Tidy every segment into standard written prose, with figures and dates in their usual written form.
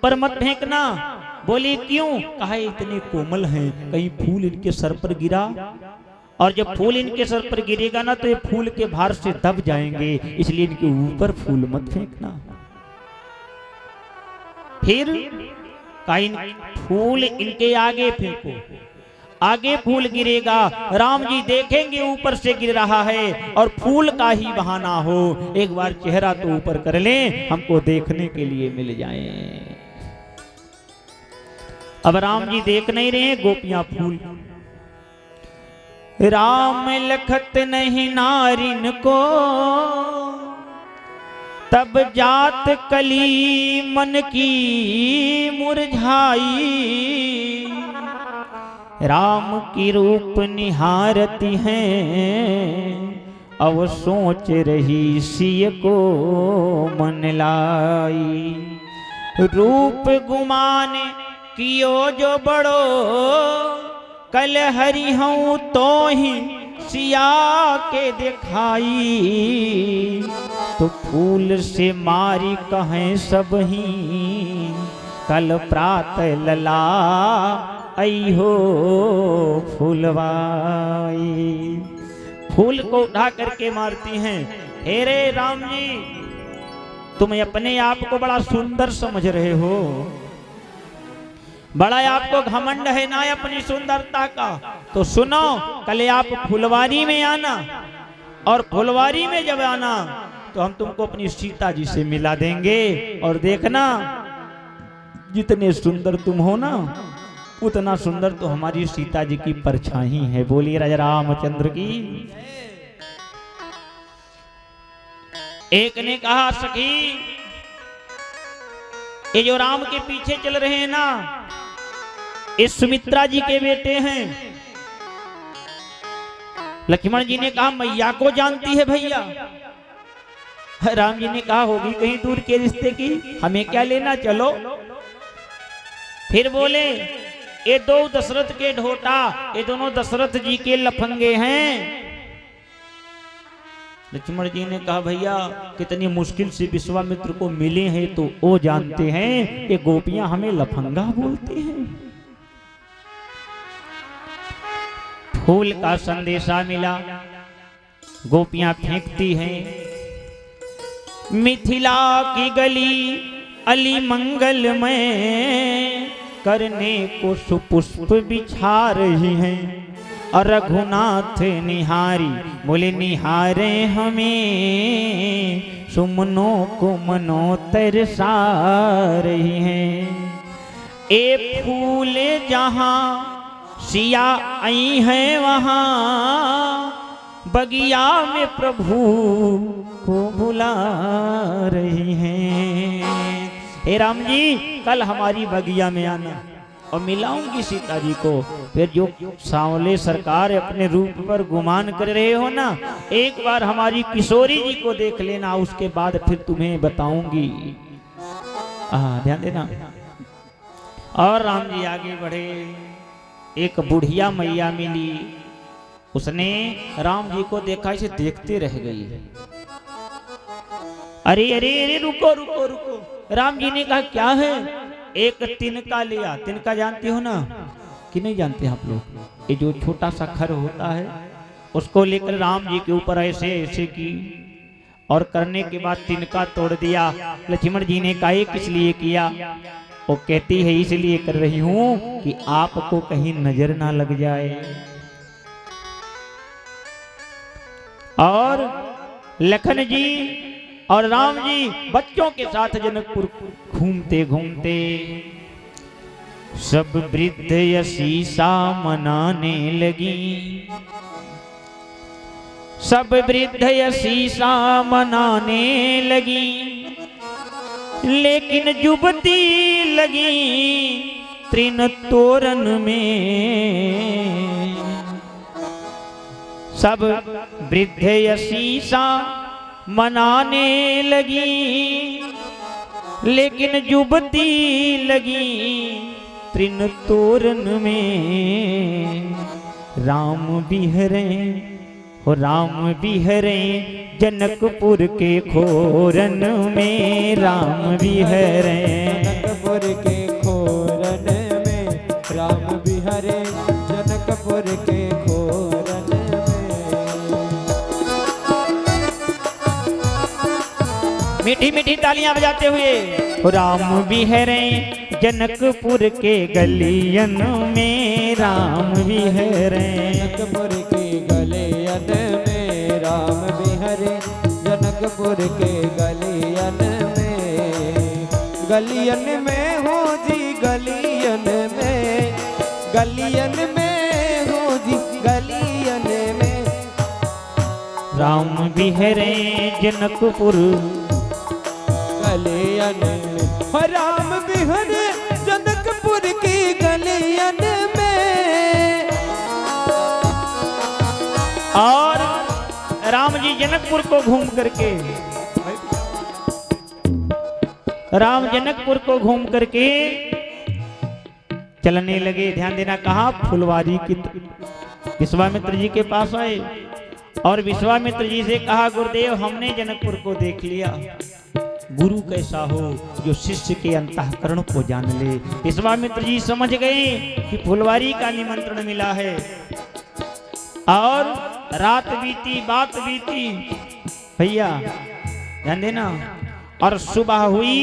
पर मत फेंकना। बोली क्यों? कहा इतने कोमल हैं, कहीं फूल इनके सर पर गिरा, और जब फूल इनके सर पर गिरेगा ना तो ये फूल के भार से दब जाएंगे, इसलिए इनके ऊपर फूल मत फेंकना। फिर कहीं फूल इनके आगे फेंको, आगे फूल गिरेगा, राम जी देखेंगे ऊपर से गिर रहा है और फूल का ही बहाना हो, एक बार चेहरा तो ऊपर कर लें, हमको देखने के लिए मिल जाए। अब राम जी देख नहीं रहे, गोपियां फूल। राम लखत नहीं नारिन को, तब जात कली मन की मुरझाई। राम की रूप निहारती हैं, अब सोच रही सिय को मन लाई। रूप गुमाने कियो जो बड़ो, कल हरि हूँ तो ही सिया के दिखाई। तो फूल से मारी कहें सब ही, कल प्रात लला आई हो फूलवाई। फूल को उठा करके मारती हैं। हे रे राम जी, तुम अपने आप को बड़ा सुंदर समझ रहे हो, बड़ा आपको घमंड है ना अपनी सुंदरता का। तो सुनो, कल आप फुलवारी में आना, और फुलवारी में जब आना तो हम तुमको अपनी सीता जी से मिला देंगे, और देखना जितने सुंदर तुम हो ना, उतना सुंदर तो हमारी सीता जी की परछाई है। बोलिए राजा रामचंद्र की। एक ने कहा, सखी ये जो राम के पीछे चल रहे हैं ना, ये सुमित्रा जी के बेटे हैं। लक्ष्मण जी ने कहा, मैया को जानती है भैया? राम जी ने कहा, होगी कहीं दूर के रिश्ते की, हमें क्या लेना, चलो। फिर बोले, ये दो दशरथ के ढोटा, ये दोनों दशरथ जी के लफंगे हैं। लक्ष्मण जी ने कहा, भैया कितनी मुश्किल से विश्वामित्र को मिले हैं, तो वो जानते हैं कि गोपियां हमें लफंगा बोलती हैं। फूल का संदेशा मिला, गोपियां फेंकती हैं। मिथिला की गली अली मंगल में, करने को सुपुष्प बिछा रही हैं। और रघुनाथ निहारी, बोले निहारे हमें, सुमनों को मनो तरसा रही हैं। ए फूल जहां सिया आई है, वहां बगिया में प्रभु को बुला रही हैं। हे राम जी, कल हमारी बगिया में आना और मिलाऊंगी सीता जी को। फिर जो सांवले सरकार अपने रूप पर गुमान कर रहे हो ना, एक बार हमारी किशोरी जी को देख लेना, उसके बाद फिर तुम्हें बताऊंगी। ध्यान देना। और राम जी आगे बढ़े। एक बुढ़िया मैया मिली, उसने राम जी को देखा, इसे देखते रह गई। अरे अरे अरे, रुको रुको रुको। राम जी ने कहा, क्या है? एक तिनका लिया। तिनका जानते हो ना कि नहीं जानते आप लोग? ये जो छोटा सा खर होता है, उसको लेकर राम जी के ऊपर ऐसे ऐसे की, और करने के बाद तिनका तोड़ दिया। लक्ष्मण जी ने कहा, किस लिए किया? वो कहती है, इसलिए कर रही हूं कि आपको कहीं नजर ना लग जाए। और लखन जी और राम जी बच्चों के साथ जनकपुर घूमते घूमते, सब वृद्ध यशीसा मनाने लगी। सब वृद्ध यशीसा मनाने लगी, लेकिन युवती लगी तृण तोरण में। सब वृद्ध यशीसा मनाने लगी, लेकिन युवती लगी तृण तोरण में। राम बिहरे हो राम बिहरे जनकपुर के खोरन में, राम बिहरे। जनकपुर के खोरन में राम बिहरे जनकपुर के खोरन में। मीठी मीठी तालियां बजाते हुए राम बिहरे जनकपुर के गलियन में, राम बिहरे जनकपुर के गलियन में, राम बिहरे जनकपुर के गलियन में। गलियन में हो जी गलियन में, गलियन में हो जी गलियन में। राम बिहरे जनकपुर गलियन में, राम बिहरे जनकपुर की गलियन में। और राम जी जनकपुर को घूम करके, राम जनकपुर को घूम करके चलने लगे। ध्यान देना, कहा फुलवारी की विश्वामित्र जी के पास आए और विश्वामित्र जी से कहा गुरुदेव हमने जनकपुर को देख लिया, गुरु कैसा हो जो शिष्य के अंतःकरण को जान ले। विश्वामित्र जी समझ गए कि फुलवारी का निमंत्रण मिला है। और रात बीती बात बीती भैया, ध्यान देना। और सुबह हुई,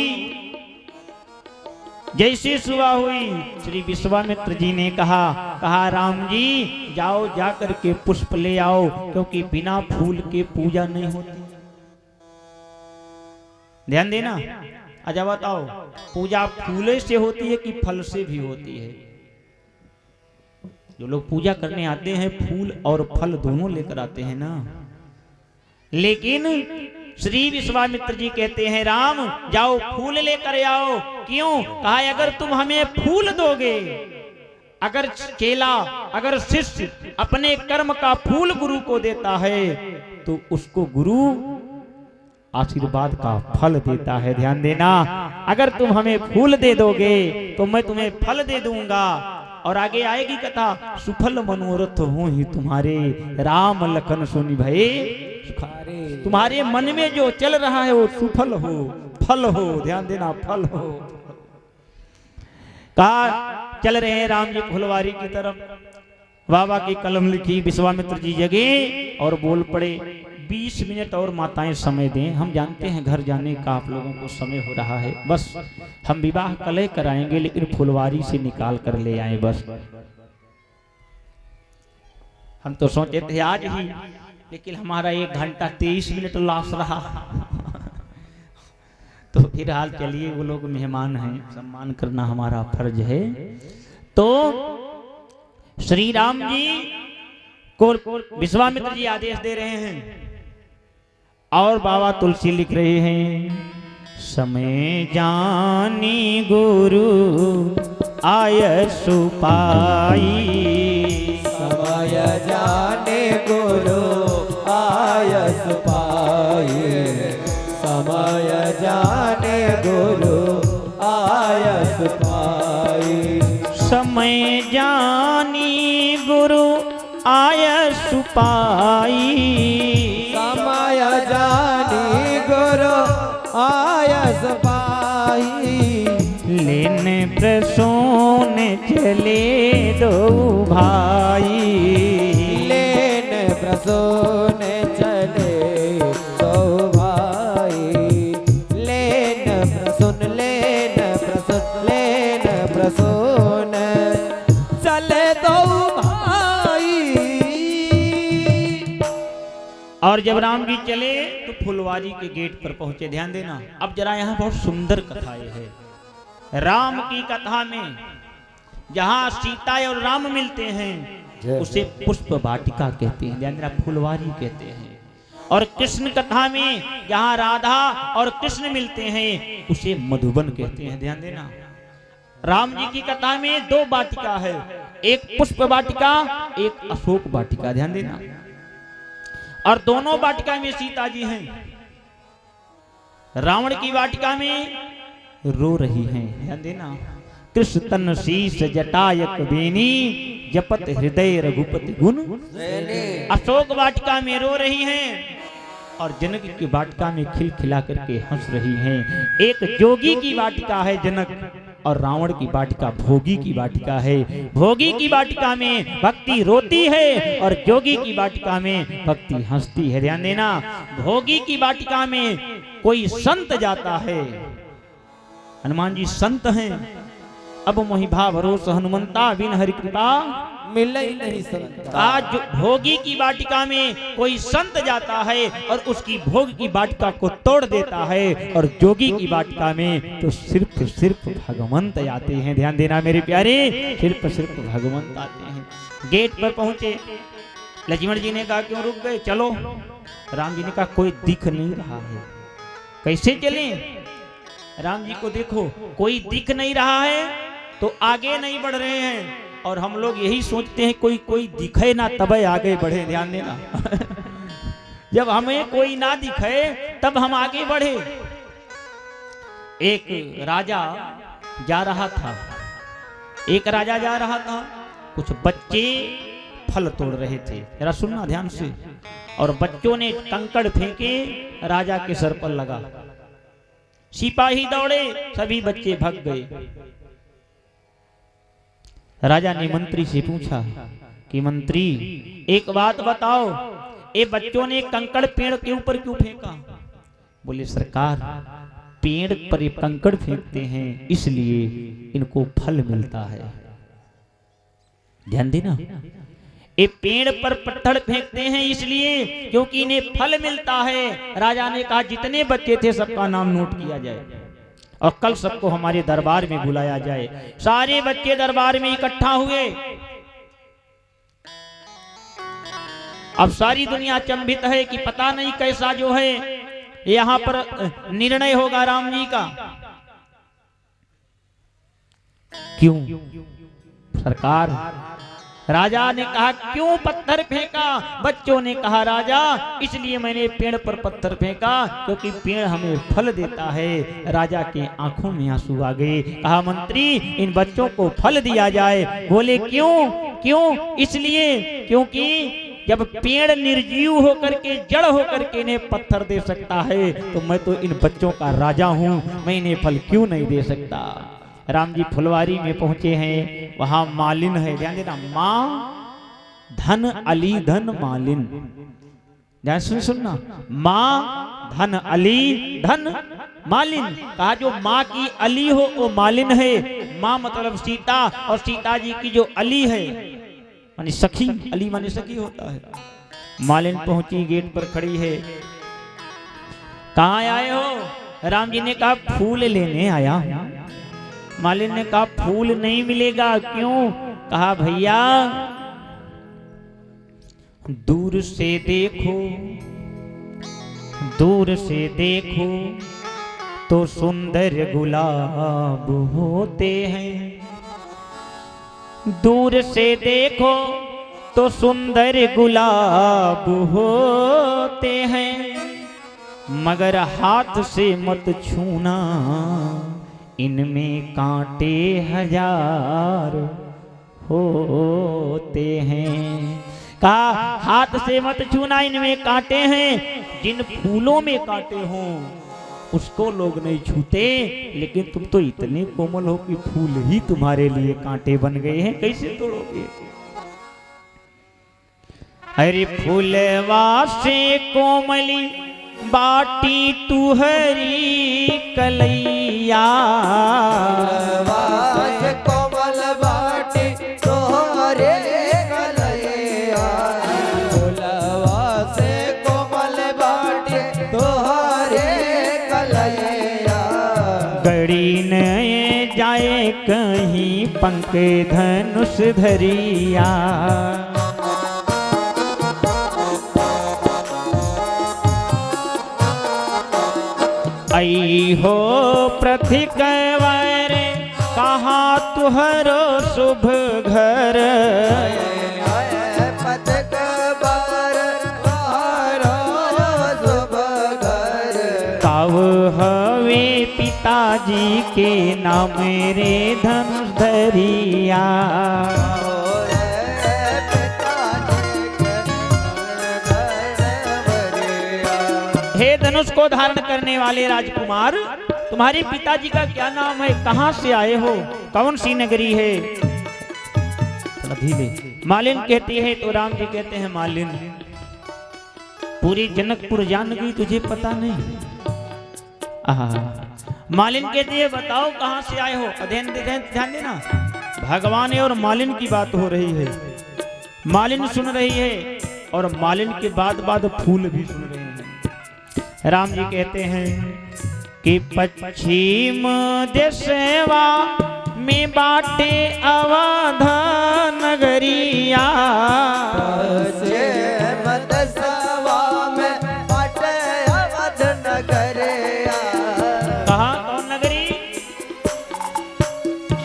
जैसे सुबह हुई श्री विश्वामित्र जी ने कहा राम जी जाओ जाकर के पुष्प ले आओ, क्योंकि बिना फूल के पूजा नहीं होती। ध्यान देना। अच्छा बताओ, पूजा फूल से होती है कि फल से भी होती है? जो लोग पूजा करने आते हैं फूल और फल दोनों लेकर आते हैं ना। लेकिन श्री विश्वामित्र जी कहते हैं राम जाओ फूल लेकर आओ। क्यों? कहा अगर तुम हमें फूल दोगे, अगर चेला, अगर शिष्य अपने कर्म का फूल गुरु को देता है तो उसको गुरु आशीर्वाद का फल देता है। ध्यान देना, अगर तुम हमें फूल दे दोगे तो मैं तुम्हें फल दे दूंगा। और आगे आएगी कथा, सुफल मनोरथ हो ही तुम्हारे, राम लखन सुनि भये। तुम्हारे मन में जो चल रहा है वो सुफल हो, फल हो। ध्यान देना, फल हो। कहा चल रहे हैं राम जी फुलवारी की तरफ। बाबा की कलम लिखी, विश्वामित्र जी जगे और बोल पड़े 20 मिनट और माताएं समय दें, हम जानते हैं घर जाने का आप लोगों को समय हो रहा है, बस हम विवाह कलह कराएंगे लेकिन फुलवारी से निकाल कर ले आए बस। हम तो सोचे थे आज ही, लेकिन हमारा 1 घंटा 23 मिनट लॉस रहा। तो फिर हाल चलिए, वो लोग मेहमान हैं, सम्मान करना हमारा फर्ज है। तो श्री राम जी को विश्वामित्र जी आदेश दे रहे हैं और बाबा तुलसी लिख रहे हैं, समय जानी गुरु आय सुपाई, समय जाने गुरु आय सुपाई, समय जाने गुरु आय सुपाई। समय जानी गुरु आय सुपाई, समय जानी गुरु आय सुपाई। लेने प्रसून चले दो भाई, लेने प्रसून चले दो भाई, लेने प्रसून, लेने प्रसून, लेने प्रसून चले दो भाई। और जब राम जी चले तो फुलवारी के गेट पर पहुंचे। ध्यान देना, अब जरा यहाँ बहुत सुंदर कथाएं है। राम की कथा में जहाँ सीता और राम मिलते हैं उसे पुष्प वाटिका कहते हैं, ध्यान देना, फुलवारी कहते हैं। और कृष्ण कथा में जहाँ राधा और कृष्ण मिलते हैं उसे मधुबन कहते हैं। ध्यान देना, राम जी की कथा में 2 वाटिका है, एक पुष्प वाटिका, एक अशोक वाटिका। ध्यान देना, और दोनों वाटिका में सीता जी हैं। रावण की वाटिका में रो रही हैं। ध्यान देना, कृष्ण तन शीस जटायक बेनी, जपत हृदय रघुपति गुण। अशोक वाटिका में रो रही हैं और जनक की वाटिका में खिलखिला करके हंस रही हैं। एक जोगी की वाटिका है जनक, और रावण की वाटिका भोगी की वाटिका है। भोगी की वाटिका में भक्ति रोती है और जोगी की वाटिका में भक्ति हंसती है। ध्यान देना, भोगी की वाटिका में कोई संत जाता है, हनुमान जी संत हैं, अब मोहि भाव भरोस हनुमंता बिन हरि कृपा मिले ही नहीं संत। आज भोगी की वाटिका में कोई संत जाता है और उसकी भोग की वाटिका को तोड़ देता है, और जोगी की वाटिका में तो सिर्फ भगवंत आते हैं। ध्यान देना मेरे प्यारे, सिर्फ भगवंत आते हैं। गेट पर पहुंचे, लक्ष्मण जी ने कहा क्यों रुक गए, चलो। राम जी ने कहा कोई दिख नहीं रहा है, कैसे चलें? राम जी को देखो, कोई दिख नहीं रहा है तो आगे नहीं बढ़ रहे हैं, और हम लोग यही सोचते हैं कोई दिखे ना तबे आगे बढ़े। ध्यान देना जब हमें कोई ना दिखे तब हम आगे बढ़े। एक राजा जा रहा था, कुछ बच्चे फल तोड़ रहे थे, जरा सुनना ध्यान से, और बच्चों ने कंकड़ फेंके, राजा के सर पर लगा, सिपाही दौड़े, सभी बच्चे भाग गए। राजा ने मंत्री से पूछा कि मंत्री एक बात बताओ, ये बच्चों ने कंकड़ पेड़ के ऊपर क्यों फेंका? बोले सरकार, पेड़ पर ये कंकड़ फेंकते हैं इसलिए इनको फल मिलता है। ध्यान देना, ये पेड़ पर पत्थर फेंकते हैं इसलिए क्योंकि इन्हें फल मिलता है। राजा ने कहा जितने बच्चे थे सबका नाम नोट किया जाए और कल सबको हमारे दरबार में बुलाया जाए। सारे बच्चे दरबार में इकट्ठा हुए। अब सारी दुनिया अचंभित है कि पता नहीं कैसा जो है यहाँ पर निर्णय होगा राम जी का। क्यों सरकार? राजा ने कहा क्यों पत्थर फेंका? बच्चों ने कहा राजा इसलिए मैंने पेड़ पर पत्थर फेंका क्योंकि पेड़ हमें फल देता है। राजा के आंखों में आंसू आ गए। कहा मंत्री इन बच्चों को फल दिया जाए। बोले क्यों? इसलिए क्योंकि जब पेड़ निर्जीव होकर के जड़ होकर के इन्हें पत्थर दे सकता है तो मैं तो इन बच्चों का राजा हूं, मैं इन्हें फल क्यों नहीं दे सकता। राम जी फुलवारी में पहुंचे हैं, वहां मालिन है। ध्यान देना, माँ धन अली धन मालिन। ध्यान सुनना, माँ धन अली धन मालिन। कहा जो माँ की अली हो वो मालिन है। माँ मतलब सीता, और सीता जी की जो अली है मानी सखी, अली मानी सखी होता है। मालिन पहुंची, गेट पर खड़ी है। कहाँ आए हो? राम जी ने कहा फूल लेने आया हूं। मालिन ने कहा फूल नहीं मिलेगा। क्यों? कहा भैया दूर से देखो तो सुंदर गुलाब होते हैं। दूर से देखो तो सुंदर गुलाब होते हैं, मगर हाथ से मत छूना, इनमें कांटे हजार होते हैं। कहा हाथ से मत छूना, इनमें कांटे हैं। जिन फूलों में कांटे हों उसको लोग नहीं छूते, लेकिन तुम तो इतने कोमल हो कि फूल ही तुम्हारे लिए कांटे बन गए हैं, कैसे तोड़ोगे? अरे फूलवा से कोमली बाटी तुहरी कलैया, कोमल बाटी तोहरे कलैया, फुलवा से कोमल बाटी तोहरे कलैया। गड़ी न जाए कहीं पंख धनुष धरिया, आई हो पृथ्वीवर कहाँ तुहरो शुभ घर, काव हवे पिताजी के नाम रे धनुष धरिया। हे धनुष को धारण करने वाले राजकुमार, तुम्हारे पिताजी का क्या नाम है, कहां से आए हो, कौन सी नगरी है? थोड़ा धीरे। मालिन कहती है तो राम जी कहते हैं मालिन पूरी जनकपुर जान गई, तुझे पता नहीं? मालिन कहती है बताओ कहां से आए हो। ध्यान देना, भगवान है और मालिन की बात हो रही है। मालिन सुन रही है और मालिन के बाद फूल भी सुन रहे हैं। राम जी कहते हैं कि पश्चिम देशवा में बाटे अवध नगरिया,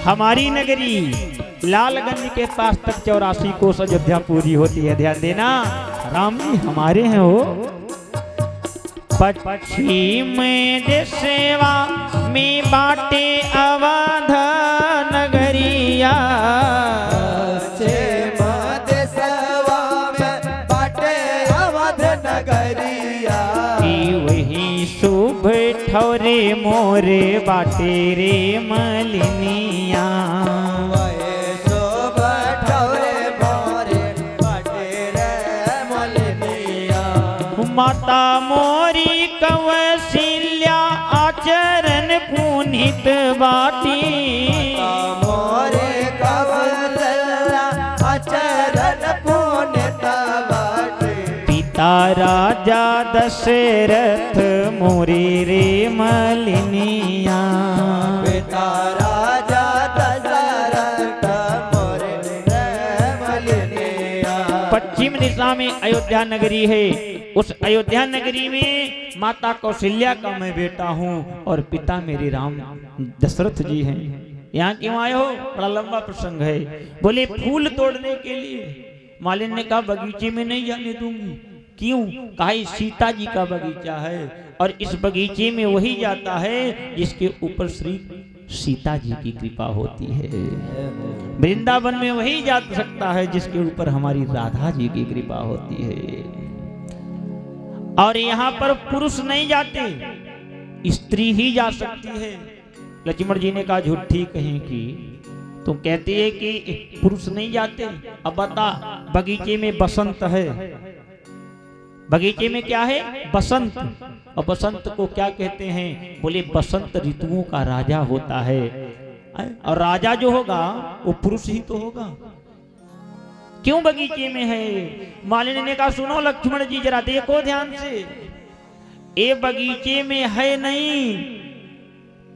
हमारी नगरी लालगंज के पास तक 84 कोस अयोध्या पूरी होती है। ध्यान देना, राम जी हमारे हैं वो। पश्चिम देशवा में बाटे अवध नगरिया, वही शुभ ठौरे मोरे बाटे रे मलिनिया, शुभ ठौरे मोरे बाटे रे मलिनिया। माता मोरी कौशल्या आचरण पुनित बाटी, मोरे कौशल्या आचरण पुनित बाटी। पिता राजा दशरथ मोरे रे मलिनिया, पिता राजा दशरथ मोरे रे मलिनिया। पश्चिम दिशा में अयोध्या नगरी है। उस अयोध्या नगरी में माता कौशल्या का मैं बेटा हूँ और पिता मेरे राम दशरथ जी हैं। यहाँ क्यों आए हो? बड़ा लंबा प्रसंग है। बोले फूल तोड़ने के लिए। मालिन ने कहा बगीचे में नहीं जाने दूंगी। क्यों? कहा सीता जी का बगीचा है और इस बगीचे में वही जाता है जिसके ऊपर श्री सीता जी की कृपा होती है। वृंदावन में वही जा सकता है जिसके ऊपर हमारी राधा जी की कृपा होती है। और यहाँ पर पुरुष नहीं जाते, स्त्री ही जा सकती है। लक्ष्मण जी ने कहा झूठी कहीं की, तुम कहती है कि पुरुष नहीं जाते। अब बता, बगीचे में बसंत है। बगीचे में क्या है? बसंत। और बसंत को क्या कहते हैं? बोले बसंत ऋतुओं का राजा होता है। और राजा जो होगा वो पुरुष ही तो होगा। क्यों बगीचे में है? मालिनी ने कहा सुनो लक्ष्मण जी जरा देखो ध्यान से, ये बगीचे में है नहीं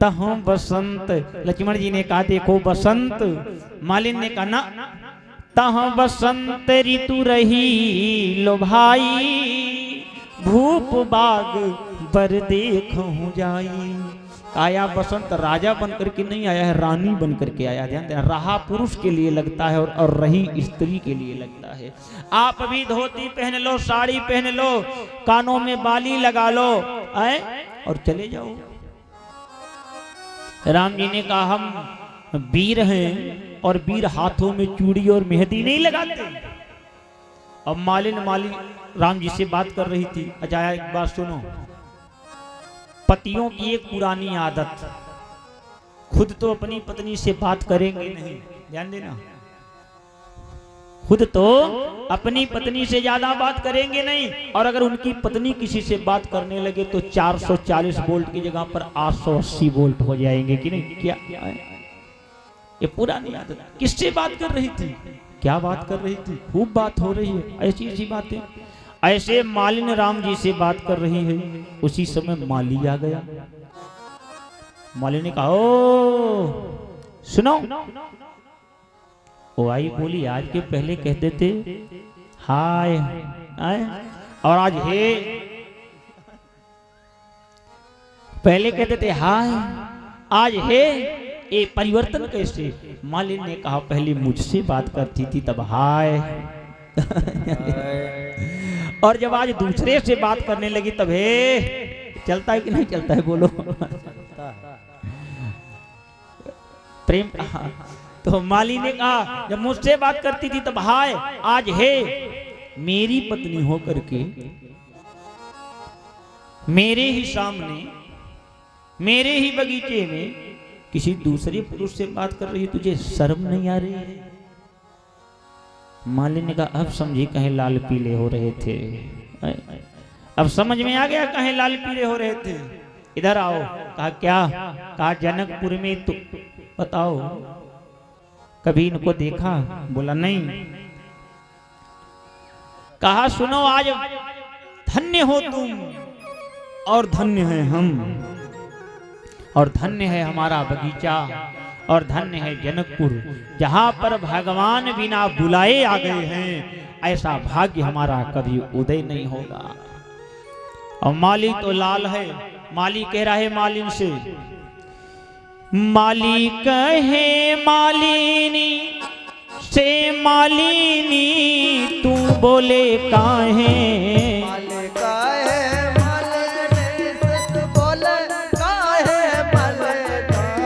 तहाँ बसंत। लक्ष्मण जी ने कहा देखो बसंत। मालिन ने कहा ना, तहाँ बसंत ऋतु रही लो भाई, भूप बाग बर देखूं जाई। आया बसंत राजा बनकर के नहीं आया है, रानी बनकर के आया। ध्यान देना, रहा पुरुष के लिए लगता है और रही स्त्री के लिए लगता है। आप अभी धोती पहन लो, साड़ी पहन लो, कानों में बाली लगा लो और चले जाओ। राम जी ने कहा हम वीर हैं और वीर हाथों में चूड़ी और मेहंदी नहीं लगाते। अब मालिन राम जी से बात कर रही थी। अच्छा एक बात सुनो, पतियों की एक पुरानी आदत, खुद तो अपनी पत्नी से बात करेंगे नहीं। ध्यान देना, खुद तो अपनी पत्नी से ज्यादा बात करेंगे नहीं, और अगर उनकी पत्नी किसी से बात करने लगे तो 440 वोल्ट की जगह पर 880 वोल्ट हो जाएंगे कि नहीं? क्या ये पुरानी आदत। किससे बात कर रही थी? क्या बात कर रही थी? खूब बात हो रही है, ऐसी ऐसी बातें। ऐसे मालिन राम जी से बात कर रही है, उसी समय माली आ गया। माली ने कहा ओ सुनो। वो आई बोली आज के पहले कहते थे हाय और आज हे। पहले कहते थे हाय, आज हे। ये परिवर्तन कैसे? मालिन ने कहा पहले मुझसे बात करती थी तब हाय और जब आज दूसरे से बात करने लगी तब हे। चलता है कि नहीं चलता है? बोलो प्रेम। तो माली ने कहा जब मुझसे बात करती थी तब हाय, आज हे। मेरी पत्नी होकर के मेरे ही सामने मेरे ही बगीचे में किसी दूसरे पुरुष से बात कर रही है, तुझे शर्म नहीं आ रही है? माली ने कहा अब समझी कहीं लाल पीले हो रहे थे, अब समझ में आ गया कहीं लाल पीले हो रहे थे। इधर आओ। कहा क्या? कहा जनकपुर में तो बताओ कभी इनको देखा? बोला नहीं। कहा सुनो, आज धन्य हो तुम और धन्य है हम, और धन्य है हमारा बगीचा, और धन्य है जनकपुर, जहां पर भगवान बिना बुलाए आ गए हैं। ऐसा भाग्य हमारा कभी उदय नहीं होगा। और माली तो लाल है। माली कह रहा है मालिन से, माली कहे मालिनी से मालिनी तू बोले काहे? मल काहे मलने से तू बोले काहे? मल काहे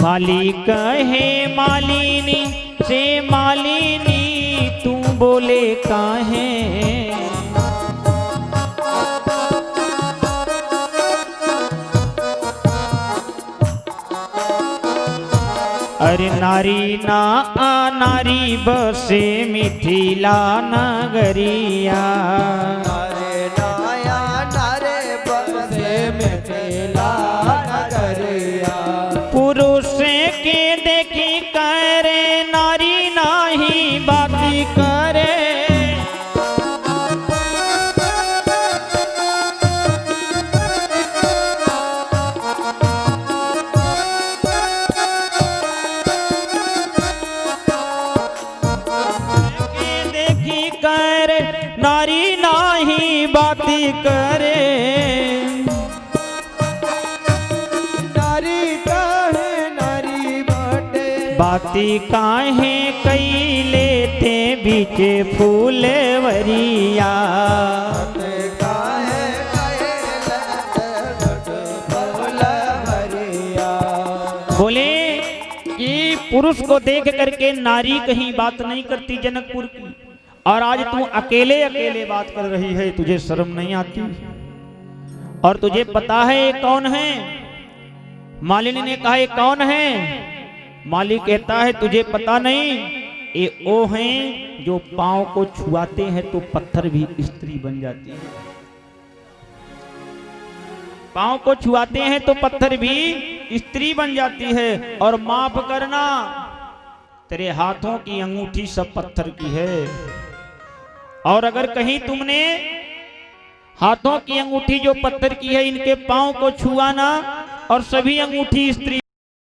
माली कहे मालिनी से मालिनी तू बोले काहे? अरे नारी ना नारी बसे मिथिला नगरिया, नारे नाया नारे बसे मिथिला नगरिया। पुरुष के देखी करे नारी नाही बाती करे। देखी करे नारी नाही बाती करे। नारी काहे नारी बाटे बाती काहे कई लेते बीचे फूलवरिया। काहे काहे लट फूलवरिया। बोले कि पुरुष को देख करके नारी कहीं बात नहीं करती जनकपुर की, और आज तू अकेले अकेले बात कर रही है, तुझे शर्म नहीं आती? और तुझे पता है ये कौन है? मालिनी ने कहा ये कौन है? माली कहता है तुझे पता नहीं, ये वो हैं जो पांव को छुआते हैं तो पत्थर भी स्त्री बन जाती है। पांव को छुआते हैं तो पत्थर भी स्त्री बन जाती है। और माफ करना, तेरे हाथों की अंगूठी सब पत्थर की है, और अगर कहीं तुमने हाथों की अंगूठी जो पत्थर की है इनके पांव को छुआ ना, और सभी अंगूठी स्त्री